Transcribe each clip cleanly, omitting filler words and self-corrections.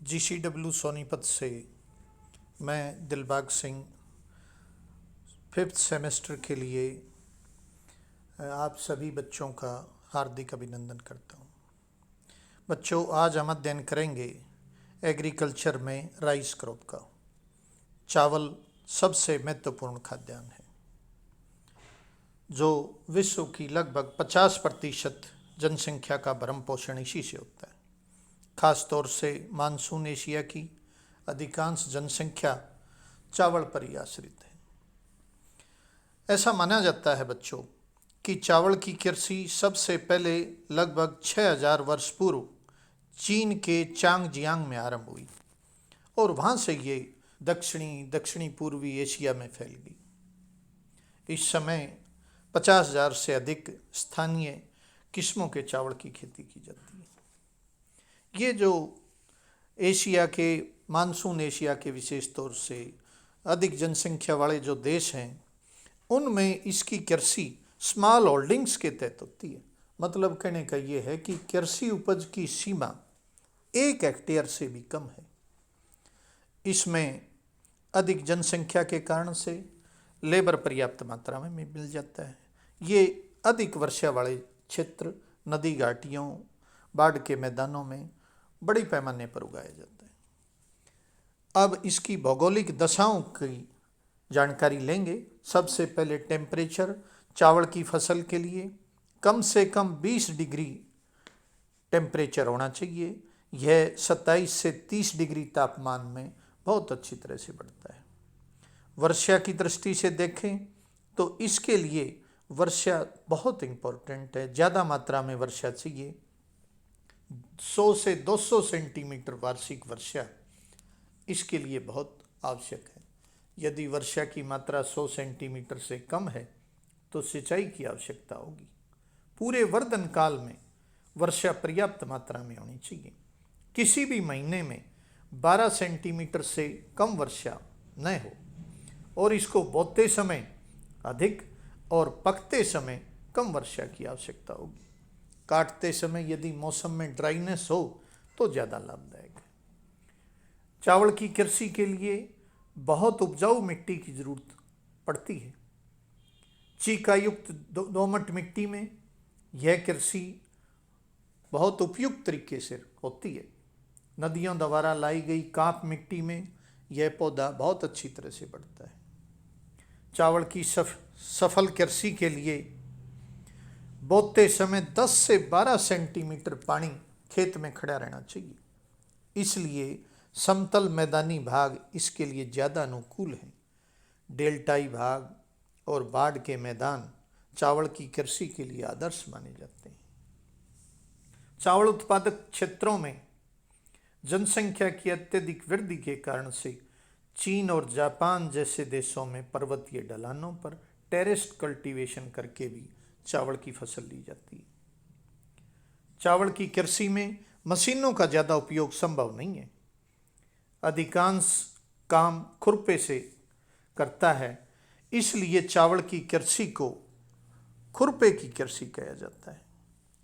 GCW Sonipat से मैं Dilbag Singh 5th semester के लिए आप सभी बच्चों का हार्दिक अभिनंदन करता हूँ। बच्चों, आज हम अध्ययन करेंगे एग्रीकल्चर में राइस क्रॉप का। चावल सबसे महत्वपूर्ण खाद्यान्न है जो विश्व की लगभग 50% जनसंख्या का भरण पोषण इसी से होता है। खास तौर से मानसून एशिया की अधिकांश जनसंख्या चावल पर ही आश्रित है। ऐसा माना जाता है बच्चों कि चावल की कृषि सबसे पहले लगभग 6000 वर्ष पूर्व चीन के चांगजियांग में आरंभ हुई और वहाँ से ये दक्षिणी पूर्वी एशिया में फैल गई। इस समय 50,000 से अधिक स्थानीय किस्मों के चावल की खेती की जाती है। ये जो एशिया के मानसून एशिया के विशेष तौर से अधिक जनसंख्या वाले जो देश हैं उनमें इसकी कृषि स्मॉल होल्डिंग्स के तहत होती है। मतलब कहने का ये है कि कृषि उपज की सीमा 1 हेक्टेयर से भी कम है। इसमें अधिक जनसंख्या के कारण से लेबर पर्याप्त मात्रा में मिल जाता है। ये अधिक वर्षा वाले क्षेत्र, नदी घाटियों, बाढ़ के मैदानों में बड़ी पैमाने पर उगाया जाता है। अब इसकी भौगोलिक दशाओं की जानकारी लेंगे। सबसे पहले टेम्परेचर चावल की फसल के लिए कम से कम 20 डिग्री टेम्परेचर होना चाहिए। यह 27 से 30 डिग्री तापमान में बहुत अच्छी तरह से बढ़ता है। वर्षा की दृष्टि से देखें तो इसके लिए वर्षा बहुत इम्पोर्टेंट है। ज़्यादा मात्रा में वर्षा चाहिए। 100 से 200 सेंटीमीटर वार्षिक वर्षा इसके लिए बहुत आवश्यक है। यदि वर्षा की मात्रा 100 सेंटीमीटर से कम है तो सिंचाई की आवश्यकता होगी। पूरे वर्धन काल में वर्षा पर्याप्त मात्रा में होनी चाहिए। किसी भी महीने में 12 सेंटीमीटर से कम वर्षा न हो और इसको बोते समय अधिक और पकते समय कम वर्षा की आवश्यकता होगी। काटते समय यदि मौसम में ड्राइनेस हो तो ज़्यादा लाभदायक है। चावल की कृषि के लिए बहुत उपजाऊ मिट्टी की जरूरत पड़ती है। चीका युक्त दोमट मिट्टी में यह कृषि बहुत उपयुक्त तरीके से होती है। नदियों द्वारा लाई गई काप मिट्टी में यह पौधा बहुत अच्छी तरह से बढ़ता है। चावल की सफल कृषि के लिए बोते समय 10 से 12 सेंटीमीटर पानी खेत में खड़ा रहना चाहिए। इसलिए समतल मैदानी भाग इसके लिए ज़्यादा अनुकूल हैं। डेल्टाई भाग और बाढ़ के मैदान चावल की कृषि के लिए आदर्श माने जाते हैं। चावल उत्पादक क्षेत्रों में जनसंख्या की अत्यधिक वृद्धि के कारण से चीन और जापान जैसे देशों में पर्वतीय ढलानों पर टेरेस कल्टीवेशन करके भी चावल की फसल ली जाती है। चावल की कृषि में मशीनों का ज़्यादा उपयोग संभव नहीं है। अधिकांश काम खुरपे से करता है। इसलिए चावल की कृषि को खुरपे की कृषि कहा जाता है।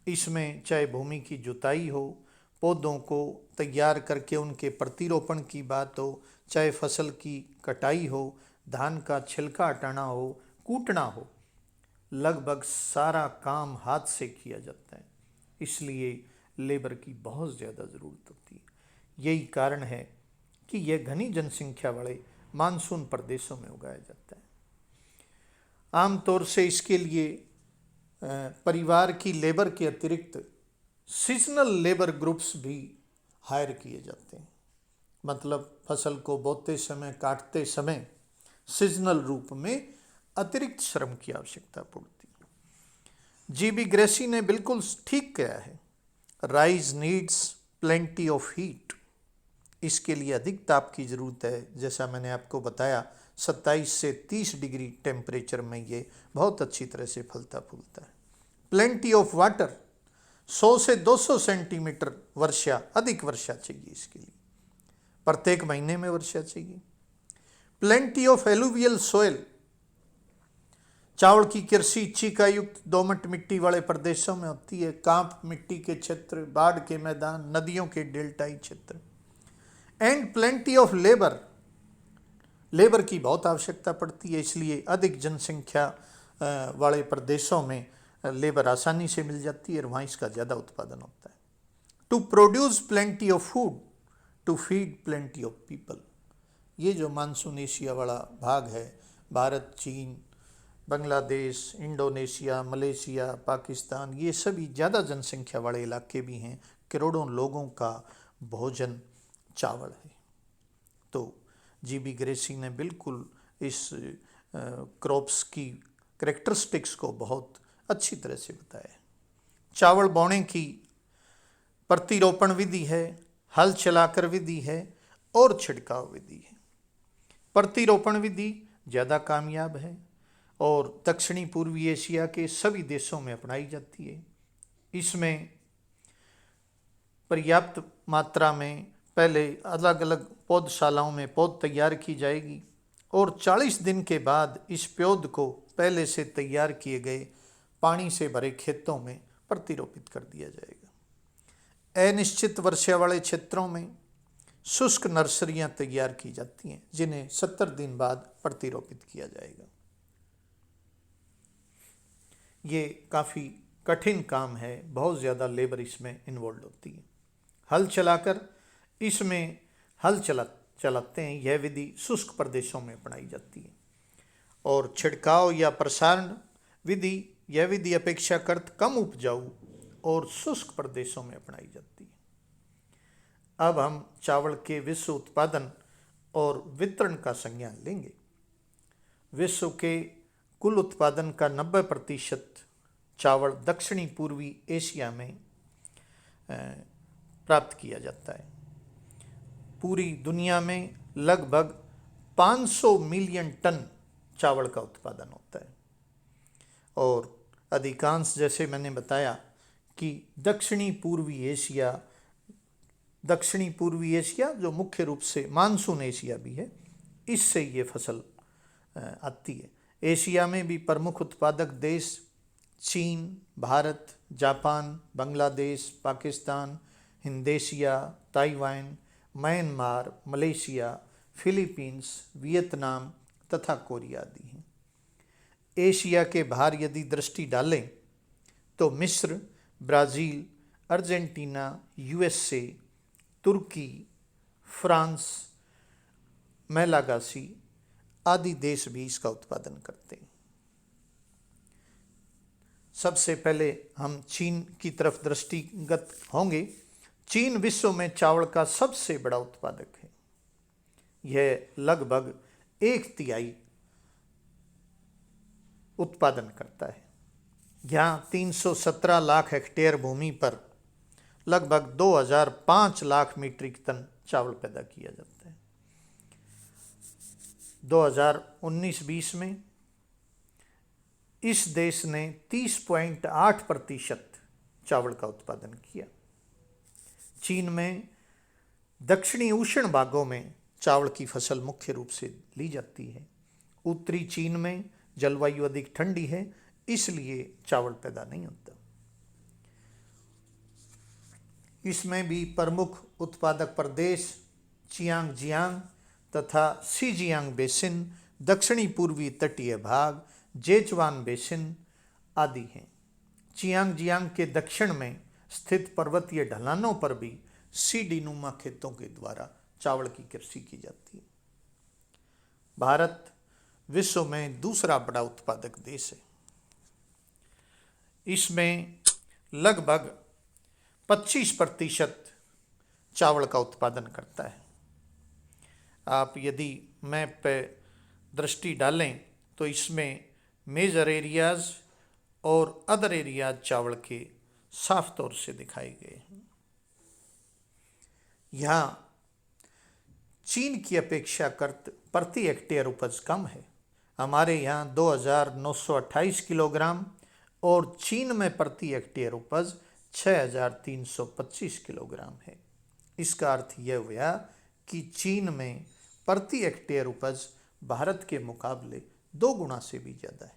इसमें चाहे भूमि की जुताई हो, पौधों को तैयार करके उनके प्रतिरोपण की बात हो, चाहे फसल की कटाई हो, धान का छिलका हटाना हो, कूटना हो, लगभग सारा काम हाथ से किया जाता है। इसलिए लेबर की बहुत ज़्यादा ज़रूरत होती है। यही कारण है कि यह घनी जनसंख्या वाले मानसून प्रदेशों में उगाया जाता है। आमतौर से इसके लिए परिवार की लेबर के अतिरिक्त सीजनल लेबर ग्रुप्स भी हायर किए जाते हैं। मतलब फसल को बोते समय, काटते समय सीजनल रूप में अतिरिक्त श्रम की आवश्यकता पड़ती है। जीबी ग्रेसी ने बिल्कुल ठीक कहा है, rice needs plenty of heat. इसके लिए अधिक ताप की ज़रूरत है। जैसा मैंने आपको बताया 27 से 30 डिग्री टेम्परेचर में ये बहुत अच्छी तरह से फलता फूलता है। प्लेंटी ऑफ वाटर, 100 से 200 सेंटीमीटर वर्षा, अधिक वर्षा चाहिए इसके लिए। प्रत्येक महीने में वर्षा चाहिए। प्लेंटी ऑफ एलुवियल सोयल, चावल की कृषि चीका युक्त दोमट मिट्टी वाले प्रदेशों में होती है। कांप मिट्टी के क्षेत्र, बाढ़ के मैदान, नदियों के डेल्टाई क्षेत्र। And plenty of labour, labour की बहुत आवश्यकता पड़ती है, इसलिए अधिक जनसंख्या वाले प्रदेशों में लेबर आसानी से मिल जाती है और वहाँ इसका ज़्यादा उत्पादन होता है। To produce plenty of food to feed plenty of people, ये जो मानसून एशिया वाला भाग है, भारत, चीन, बांग्लादेश, इंडोनेशिया, मलेशिया, पाकिस्तान, ये सभी ज़्यादा जनसंख्या वाले इलाके भी हैं। करोड़ों लोगों का भोजन चावल है। तो जीबी ग्रेसी ने बिल्कुल इस क्रॉप्स की करेक्टरिस्टिक्स को बहुत अच्छी तरह से बताया। चावल बोने की प्रतिरोपण विधि है, हल चलाकर विधि है और छिड़काव विधि है। प्रतिरोपण विधि ज़्यादा कामयाब है और दक्षिणी पूर्वी एशिया के सभी देशों में अपनाई जाती है। इसमें पर्याप्त मात्रा में पहले अलग अलग पौधशालाओं में पौध तैयार की जाएगी और 40 दिन के बाद इस पौध को पहले से तैयार किए गए पानी से भरे खेतों में प्रतिरोपित कर दिया जाएगा। अनिश्चित वर्षा वाले क्षेत्रों में शुष्क नर्सरियां तैयार की जाती हैं, जिन्हें 70 दिन बाद प्रतिरोपित किया जाएगा। ये काफ़ी कठिन काम है, बहुत ज़्यादा लेबर इसमें इन्वॉल्व होती है। हल चलाकर इसमें हल चलाते हैं, यह विधि शुष्क प्रदेशों में अपनाई जाती है। और छिड़काव या प्रसारण विधि, यह विधि अपेक्षाकृत कम उपजाऊ और शुष्क प्रदेशों में अपनाई जाती है। अब हम चावल के विश्व उत्पादन और वितरण का संज्ञान लेंगे। विश्व के कुल उत्पादन का 90% चावल दक्षिणी पूर्वी एशिया में प्राप्त किया जाता है। पूरी दुनिया में लगभग 500 मिलियन टन चावल का उत्पादन होता है और अधिकांश, जैसे मैंने बताया कि दक्षिणी पूर्वी एशिया जो मुख्य रूप से मानसून एशिया भी है, इससे ये फसल आती है। एशिया में भी प्रमुख उत्पादक देश चीन, Bharat, Japan, Bangladesh, Pakistan, Indonesia, Taiwan, Myanmar, Malaysia, Philippines, Vietnam तथा कोरिया आदि हैं। एशिया के बाहर यदि दृष्टि डालें तो मिस्र, ब्राज़ील, अर्जेंटीना, यूएसए, तुर्की, फ्रांस, मेलागासी आदि देश भी इसका उत्पादन करते हैं। सबसे पहले हम चीन की तरफ दृष्टिगत होंगे। चीन विश्व में चावल का सबसे बड़ा उत्पादक है। यह लगभग 1/3 उत्पादन करता है। यहाँ 317 लाख हेक्टेयर भूमि पर लगभग 2005 लाख मीट्रिक टन चावल पैदा किया जाता है। 2019-20 में इस देश ने 30.8% चावल का उत्पादन किया। चीन में दक्षिणी उष्ण भागों में चावल की फसल मुख्य रूप से ली जाती है। उत्तरी चीन में जलवायु अधिक ठंडी है, इसलिए चावल पैदा नहीं होता। इसमें भी प्रमुख उत्पादक प्रदेश चियांगजियांग तथा सीजियांग बेसिन, दक्षिणी पूर्वी तटीय भाग, जेचुआन बेसिन आदि हैं। चियांगजियांग के दक्षिण में स्थित पर्वतीय ढलानों पर भी सीढ़ीनुमा खेतों के द्वारा चावल की कृषि की जाती है। भारत विश्व में दूसरा बड़ा उत्पादक देश है। इसमें लगभग 25% चावल का उत्पादन करता है। आप यदि मैप पे दृष्टि डालें तो इसमें मेजर एरियाज और अदर एरियाज चावल के साफ तौर से दिखाए गए हैं। यहाँ चीन की अपेक्षाकृत प्रति हेक्टेयर उपज कम है। हमारे यहाँ 2928 किलोग्राम और चीन में प्रति हेक्टेयर उपज 6325 किलोग्राम है। इसका अर्थ यह हुआ कि चीन में प्रति हेक्टेयर उपज भारत के मुकाबले 2 गुना से भी ज़्यादा है।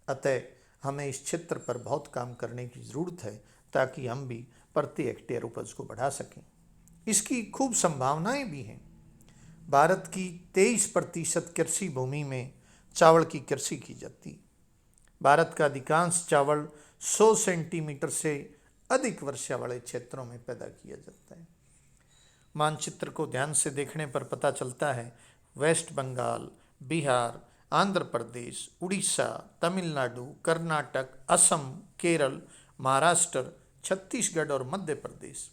अतः हमें इस क्षेत्र पर बहुत काम करने की ज़रूरत है ताकि हम भी प्रति हेक्टेयर उपज को बढ़ा सकें। इसकी खूब संभावनाएं भी हैं। भारत की 23% कृषि भूमि में चावल की कृषि की जाती है। भारत का अधिकांश चावल 100 सेंटीमीटर से अधिक वर्षा वाले क्षेत्रों में पैदा किया जाता है। मानचित्र को ध्यान से देखने पर पता चलता है वेस्ट बंगाल, बिहार, आंध्र प्रदेश, उड़ीसा, तमिलनाडु, कर्नाटक, असम, केरल, महाराष्ट्र, छत्तीसगढ़ और मध्य प्रदेश,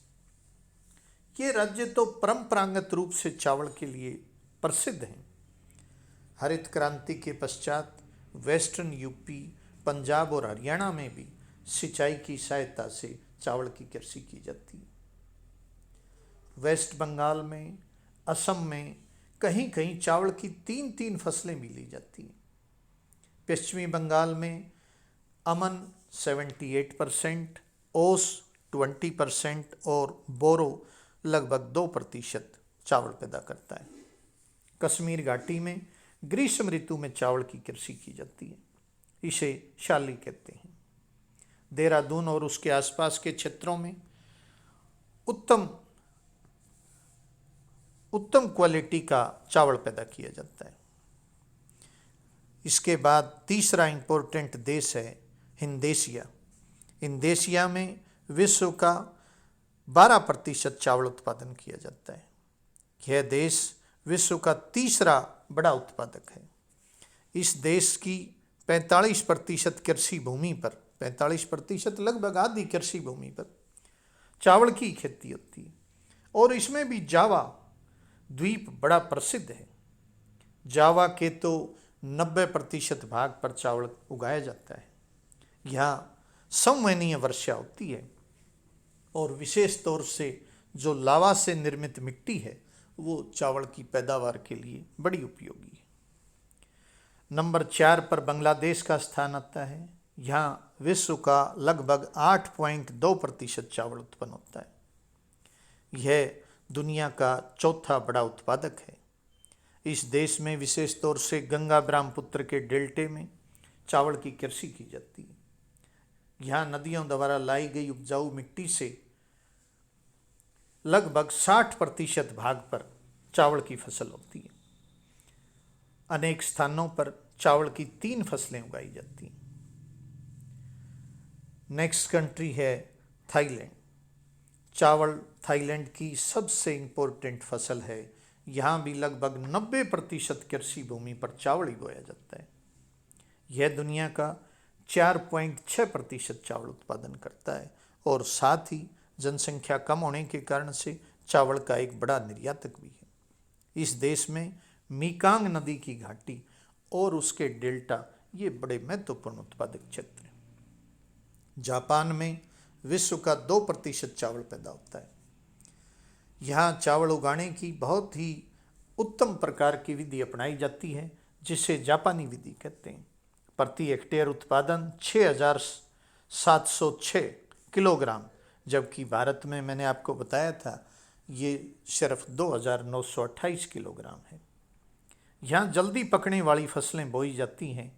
ये राज्य तो परंपरागत रूप से चावल के लिए प्रसिद्ध हैं। हरित क्रांति के पश्चात वेस्टर्न यूपी, पंजाब और हरियाणा में भी सिंचाई की सहायता से चावल की कृषि की जाती है। वेस्ट बंगाल में, असम में कहीं कहीं चावल की 3-3 फसलें भी ली जाती हैं। पश्चिमी बंगाल में अमन 78%, ओस 20% और बोरो लगभग 2% चावल पैदा करता है। कश्मीर घाटी में ग्रीष्म ऋतु में चावल की कृषि की जाती है, इसे शाली कहते हैं। देहरादून और उसके आसपास के क्षेत्रों में उत्तम क्वालिटी का चावल पैदा किया जाता है। इसके बाद तीसरा इम्पोर्टेंट देश है इंडोनेशिया। इंडोनेशिया में विश्व का 12% चावल उत्पादन किया जाता है। यह देश विश्व का तीसरा बड़ा उत्पादक है। इस देश की 45% कृषि भूमि पर, 45% लगभग आधी कृषि भूमि पर चावल की खेती होती है और इसमें भी जावा द्वीप बड़ा प्रसिद्ध है। जावा के तो 90% भाग पर चावल उगाया जाता है। यहाँ संवहनीय वर्षा होती है और विशेष तौर से जो लावा से निर्मित मिट्टी है वो चावल की पैदावार के लिए बड़ी उपयोगी है। नंबर 4 पर बांग्लादेश का स्थान आता है। यहाँ विश्व का लगभग 8.2% चावल उत्पन्न होता है। यह दुनिया का चौथा बड़ा उत्पादक है। इस देश में विशेष तौर से गंगा ब्रह्मपुत्र के डेल्टे में चावल की कृषि की जाती है। यहाँ नदियों द्वारा लाई गई उपजाऊ मिट्टी से लगभग 60% भाग पर चावल की फसल होती है। अनेक स्थानों पर चावल की 3 फसलें उगाई जाती हैं। नेक्स्ट कंट्री है थाईलैंड। चावल थाईलैंड की सबसे इम्पोर्टेंट फसल है। यहाँ भी लगभग 90% कृषि भूमि पर चावल ही बोया जाता है। यह दुनिया का 4.6% चावल उत्पादन करता है और साथ ही जनसंख्या कम होने के कारण से चावल का एक बड़ा निर्यातक भी है। इस देश में मीकांग नदी की घाटी और उसके डेल्टा ये बड़े महत्वपूर्ण उत्पादक क्षेत्र हैं। जापान में विश्व का 2% चावल पैदा होता है। यहाँ चावल उगाने की बहुत ही उत्तम प्रकार की विधि अपनाई जाती है जिसे जापानी विधि कहते हैं। प्रति हेक्टेयर उत्पादन 6,706 किलोग्राम, जबकि भारत में मैंने आपको बताया था ये सिर्फ 2,928 किलोग्राम है। यहाँ जल्दी पकने वाली फसलें बोई जाती हैं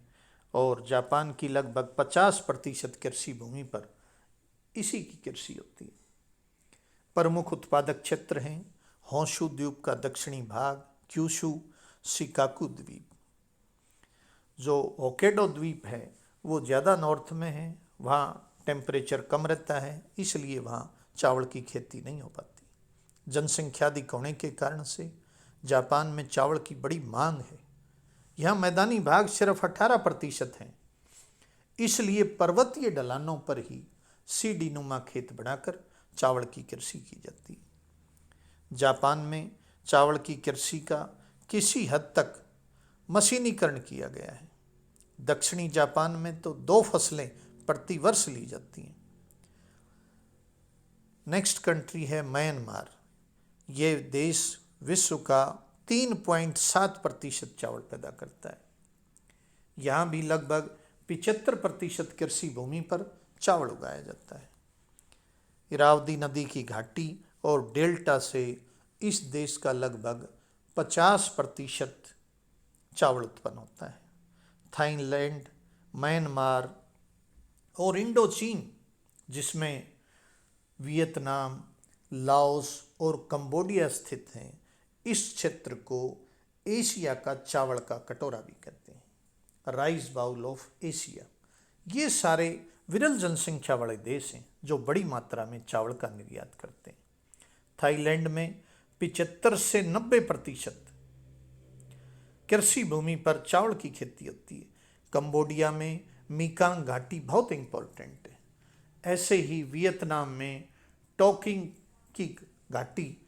और जापान की लगभग 50% कृषि भूमि पर इसी की कृषि होती है। प्रमुख उत्पादक क्षेत्र हैं होंशु द्वीप का दक्षिणी भाग, क्यूशू, शिकाकू द्वीप। जो होक्काइडो द्वीप है वो ज़्यादा नॉर्थ में है, वहाँ टेम्परेचर कम रहता है, इसलिए वहाँ चावल की खेती नहीं हो पाती। जनसंख्या अधिक होने के कारण से जापान में चावल की बड़ी मांग है। यहाँ मैदानी भाग सिर्फ 18% हैं, इसलिए पर्वतीय ढलानों पर ही सीढ़ी नुमा खेत बनाकर चावल की कृषि की जाती है। जापान में चावल की कृषि का किसी हद तक मशीनीकरण किया गया है। दक्षिणी जापान में तो 2 फसलें प्रति वर्ष ली जाती हैं। नेक्स्ट कंट्री है म्यांमार। ये देश विश्व का 3.7% चावल पैदा करता है। यहाँ भी लगभग 75% कृषि भूमि पर चावल उगाया जाता है। इरावदी नदी की घाटी और डेल्टा से इस देश का लगभग 50% चावल उत्पन्न होता है। थाईलैंड, म्यांमार और इंडोचीन, जिसमें वियतनाम, लाओस, और कंबोडिया स्थित हैं, इस क्षेत्र को एशिया का चावल का कटोरा भी कहते हैं, राइस बाउल ऑफ एशिया। ये सारे विरल जनसंख्या वाले देश हैं जो बड़ी मात्रा में चावल का निर्यात करते हैं। थाईलैंड में 75 से 90% कृषि भूमि पर चावल की खेती होती है। कंबोडिया में मीकांग घाटी बहुत इंपॉर्टेंट है। ऐसे ही वियतनाम में टोकिंग की घाटी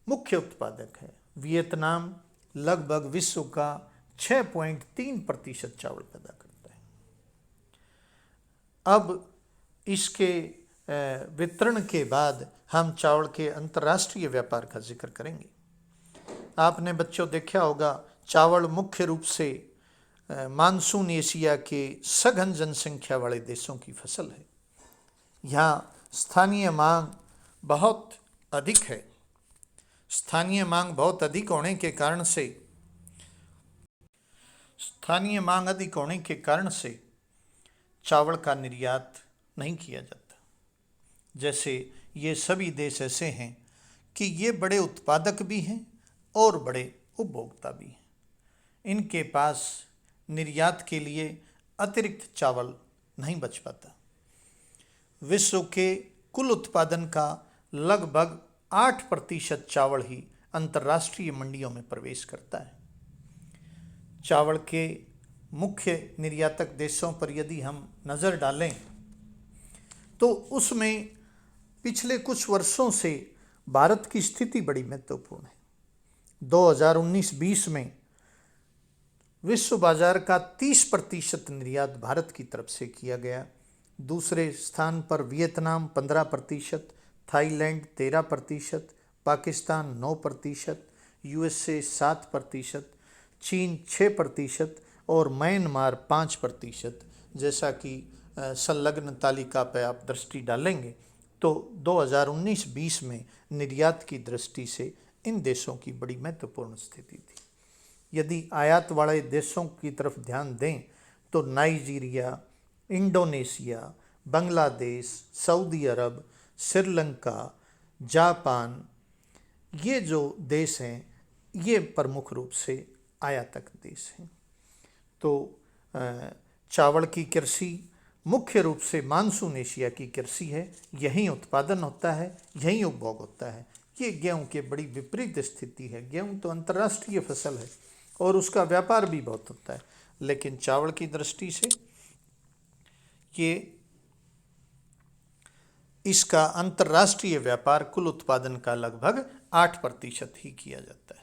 मुख्य उत्पादक है। वियतनाम लगभग विश्व का 6.3% चावल पैदा करता है। अब इसके वितरण के बाद हम चावल के अंतर्राष्ट्रीय व्यापार का जिक्र करेंगे। आपने बच्चों देखा होगा, चावल मुख्य रूप से मानसून एशिया के सघन जनसंख्या वाले देशों की फसल है। यहाँ स्थानीय मांग बहुत अधिक है। स्थानीय मांग अधिक होने के कारण से चावल का निर्यात नहीं किया जाता। जैसे ये सभी देश ऐसे हैं कि ये बड़े उत्पादक भी हैं और बड़े उपभोक्ता भी हैं। इनके पास निर्यात के लिए अतिरिक्त चावल नहीं बच पाता। विश्व के कुल उत्पादन का लगभग 8% चावल ही अंतर्राष्ट्रीय मंडियों में प्रवेश करता है। चावल के मुख्य निर्यातक देशों पर यदि हम नज़र डालें तो उसमें पिछले कुछ वर्षों से भारत की स्थिति बड़ी महत्वपूर्ण है। 2019-20 में विश्व बाजार का 30% निर्यात भारत की तरफ से किया गया। दूसरे स्थान पर वियतनाम 15%, थाईलैंड 13%, पाकिस्तान 9%, यूएसए 7%, चीन 6% और म्यांमार 5%। जैसा कि संलग्न तालिका पर आप दृष्टि डालेंगे तो 2019-20 में निर्यात की दृष्टि से इन देशों की बड़ी महत्वपूर्ण स्थिति थी। यदि आयात वाले देशों की तरफ ध्यान दें तो नाइजीरिया, इंडोनेशिया, बांग्लादेश, सऊदी अरब, श्रीलंका, जापान, ये जो देश हैं ये प्रमुख रूप से आयातक देश हैं। तो चावल की कृषि मुख्य रूप से मानसून एशिया की कृषि है। यहीं उत्पादन होता है, यहीं उपभोग होता है। ये गेहूं के बड़ी विपरीत स्थिति है। गेहूं तो अंतर्राष्ट्रीय फसल है और उसका व्यापार भी बहुत होता है, लेकिन चावल की दृष्टि से ये इसका अंतर्राष्ट्रीय व्यापार कुल उत्पादन का लगभग 8% ही किया जाता है।